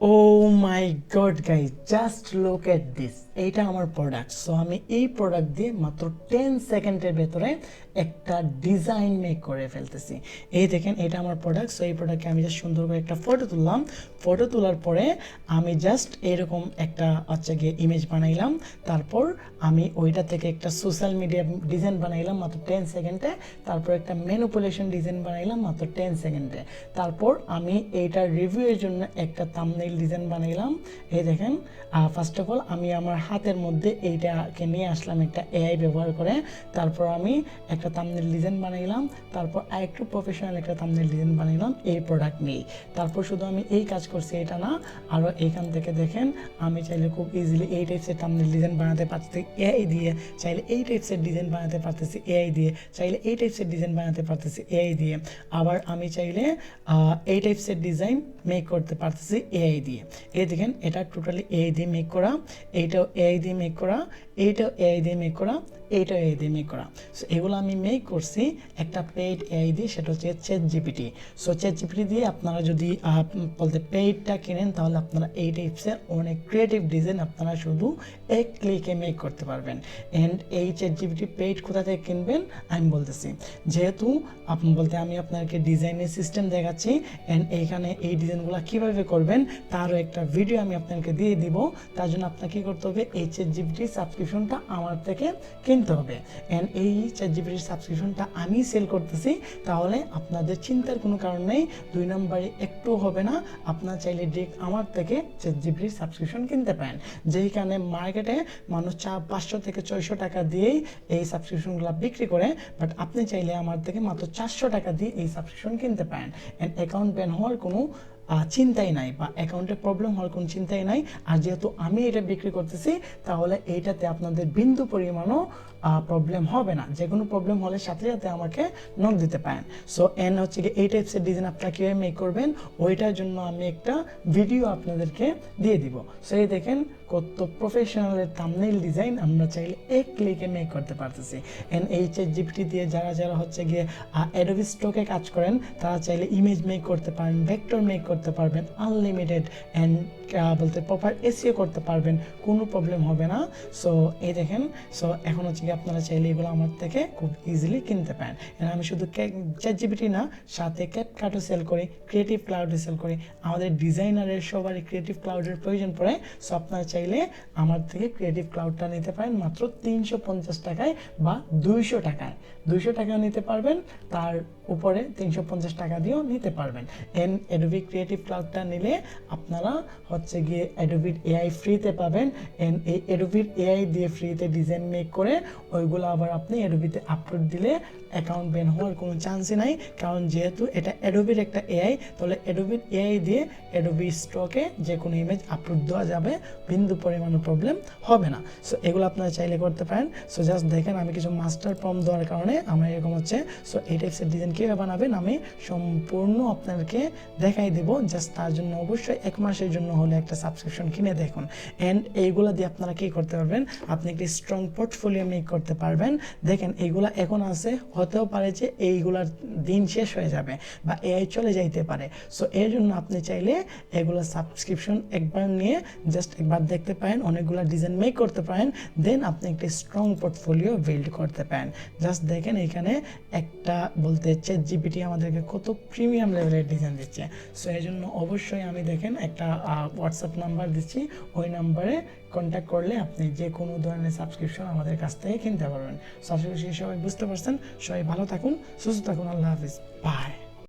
O my god guys, just look at this. এইটা আমার product. So আমি এই প্রোডাক্ট দিয়ে মাত্র 10 সেকেন্ডের ভেতরে একটা ডিজাইন মেক করে ফেলতেছি। এই দেখেন, এটা আমার প্রোডাক্ট। সো এই প্রোডাক্টকে আমি জাস্ট সুন্দর করে একটা ফটো তুললাম। ফটো তোলার পরে আমি জাস্ট এরকম একটা গিয়ে ইমেজ বানাইলাম। তারপর আমি ওইটা থেকে একটা সোশ্যাল মিডিয়া ডিজাইন বানাইলাম মাত্র 10 সেকেন্ডে। তারপর একটা ম্যানিপুলেশন ডিজাইন বানাইলাম মাত্র 10 সেকেন্ডে। তারপর আমি এইটার রিভিউয়ের জন্য একটা থাম্বনেইল ডিজাইন বানাইলাম। এই দেখেন, ফার্স্ট অফ অল আমি আমার হাতের মধ্যে এইটাকে নিয়ে আসলাম একটা এআই ব্যবহার করে। তারপর আমি একটা থাম্বনেইল ডিজাইন বানাইলাম। তারপর আরেকটু প্রফেশনাল একটা থাম্বনেইল ডিজাইন বানাইলাম এই প্রোডাক্ট নিয়ে। তারপর শুধু আমি এই কাজ করছি এটা না, আরও এইখান থেকে দেখেন আমি চাইলে খুব ইজিলি এই টাইপসের থাম্বনেইল ডিজাইন বানাতে পারতেছি এআই দিয়ে, চাইলে এই টাইপসের ডিজাইন বানাতে পারতেছি এআই দিয়ে, চাইলে এই টাইপসের ডিজাইন বানাতে পারতেছি এআই দিয়ে। আবার আমি চাইলে এই টাইপসের ডিজাইন মেক করতে পারতেছি এআই দিয়ে। এই দেখেন, এটা টোটালি এআই দিয়ে মেক করা, এইটাও এআই দিয়ে মেক করা, এইটাও এআই দিয়ে মেক করা, এইটাও এআই দিয়ে মেক করা। সো এগুলো আমি মেক করছি একটা পেইড এআই দিয়ে, সেটা হচ্ছে চ্যাটজিপিটি। সো চ্যাটজিপিটি দিয়ে আপনারা যদি বলতে পেইডটা কিনেন, তাহলে আপনারা এই টাইপসের অনেক ক্রিয়েটিভ ডিজাইন আপনারা শুধু এক ক্লিকে মেক করতে পারবেন। অ্যান্ড এই চ্যাটজিপিটি পেইড কোথা থেকে কিনবেন আমি বলতেছি। যেহেতু আমি আপনাকে ডিজাইনের সিস্টেম দেখাচ্ছি, অ্যান্ড এইখানে এই ডিজাইনগুলো কীভাবে করবেন তারও একটা ভিডিও আমি আপনাকে দিয়ে দিব। তার জন্য আপনাকে কী করতে হবে, এই চ্যাটজিপিটি সাবস্ক্রিপশনটা আমার থেকে কিনতে হবে। অ্যান্ড এই চ্যাটজিপিটির সাবস্ক্রিপশনটা আমি সেল করতেছি, তাহলে আপনাদের চিন্তার কোনো কারণ নেই। 2 নম্বরে একটু হবে না, আপনার চাইলে ডিরেক্ট আমার থেকে চ্যাটজিপিটির সাবস্ক্রিপশন কিনতে পারেন। যেখানে মার্কেটে মানুষ 500 থেকে 600 টাকা দিয়েই এই সাবস্ক্রিপশনগুলো বিক্রি করে, বাট আপনি চাইলে আমার থেকে মাত্র 400 টাকা দিয়ে এই সাবস্ক্রিপশন কিনতে পারেন। অ্যান্ড অ্যাকাউন্ট ব্যান হওয়ার কোনো চিন্তাই নাই, বা অ্যাকাউন্টে প্রবলেম হওয়ার কোনো চিন্তাই নাই। আর যেহেতু আমি এটা বিক্রি করতেছি, তাহলে এইটাতে আপনাদের বিন্দু পরিমাণও প্রবলেম হবে না। যে কোনো প্রবলেম হলে সাথে সাথে আমাকে নক দিতে পারেন। সো এন হচ্ছে কি এই টাইপসের ডিজাইন আপনারা কীভাবে মেক করবেন, ওইটার জন্য আমি একটা ভিডিও আপনাদেরকে দিয়ে দিব। সো এই দেখেন কত প্রফেশনালের থাম্বনেইল ডিজাইন আমরা চাইলে এক ক্লিকে মেক করতে পারতেছি। এন্ড এই চ্যাটজিপিটি দিয়ে যারা হচ্ছে গিয়ে অ্যাডোবি স্টকে কাজ করেন, তারা চাইলে ইমেজ মেক করতে পারেন, ভেক্টর মেক করতে পারবেন, আনলিমিটেড অ্যান্ড বলতে প্রপার এসইও করতে পারবেন, কোনো প্রবলেম হবে না। সো এই দেখেন, সো এখন হচ্ছে কি আপনারা চাইলে এগুলো আমার থেকে খুব ইজিলি কিনতে পারেন। আমি শুধু চ্যাটজিপিটি না, সাথে ক্যাপকাটও সেল করি, ক্রিয়েটিভ ক্লাউডও সেল করি। আমাদের ডিজাইনারের সবারই ক্রিয়েটিভ ক্লাউডের প্রয়োজন পড়ে। সো আপনারা চাইলে আমার থেকে ক্রিয়েটিভ ক্লাউডটা নিতে পারেন মাত্র 350 টাকায় বা 200 টাকায়। 200 টাকাও নিতে পারবেন, তার উপরে 350 টাকা দিয়েও নিতে পারবেন। অ্যাডোবি ক্রিয়েটিভ ক্লাউডটা নিলে আপনারা হচ্ছে গিয়ে অ্যাডোবির এআই ফ্রিতে পাবেন। এই অ্যাডোবির এআই দিয়ে ফ্রিতে ডিজাইন মেক করে ওইগুলো আবার আপনি অ্যাডোবিতে আপলোড দিলে অ্যাকাউন্ট ব্যান হওয়ার কোনো চান্সই নাই। কারণ যেহেতু এটা অ্যাডোবির একটা এআই, তাহলে অ্যাডোবির এআই দিয়ে অ্যাডোবি স্টকে যে কোনো ইমেজ আপলোড দেওয়া যাবে, বিন্দু পরিমাণ প্রবলেম হবে না। সো এগুলো আপনারা চাইলে করতে পারেন। সো জাস্ট দেখেন, আমি কিছু মাস্টার প্রম্পট দেওয়ার কারণে আমার এরকম হচ্ছে। সো এই টাইপসের ডিজাইন কীভাবে বানাবেন আমি সম্পূর্ণ আপনাদেরকে দেখাই দেবো। জাস্ট তার জন্য অবশ্যই 1 মাসের জন্য হলে একটা সাবস্ক্রিপশন কিনে দেখুন। অ্যান্ড এইগুলো দিয়ে আপনারা কী করতে পারবেন, আপনি একটি স্ট্রং পোর্টফোলিও মেক করতে পারবেন। দেখেন এইগুলা এখন আছে, হতেও পারে যে এইগুলার দিন শেষ হয়ে যাবে বা এআই চলে যাইতে পারে। সো এর জন্য আপনি চাইলে এগুলো সাবস্ক্রিপশন একবার নিয়ে জাস্ট একবার দেখতে পারেন, অনেকগুলো ডিজাইন মেক করতে পারেন, দেন আপনি একটি স্ট্রং পোর্টফোলিও বিল্ড করতে পারেন। জাস্ট দেখেন এখানে একটা বলতে চ্যাটজিপিটি আমাদেরকে কত প্রিমিয়াম লেভেলের ডিজাইন দিচ্ছে। সো এই জন্য অবশ্যই আমি দেখেন একটা হোয়াটসঅ্যাপ নাম্বার দিচ্ছি, ওই নাম্বারে কন্ট্যাক্ট করলে আপনি যে কোনো ধরনের সাবস্ক্রিপশন আমাদের কাছ থেকে কিনতে পারবেন। সো আশা করি সবাই বুঝতে পারছেন। সবাই ভালো থাকুন, সুস্থ থাকুন। আল্লাহ হাফিজ, বাই।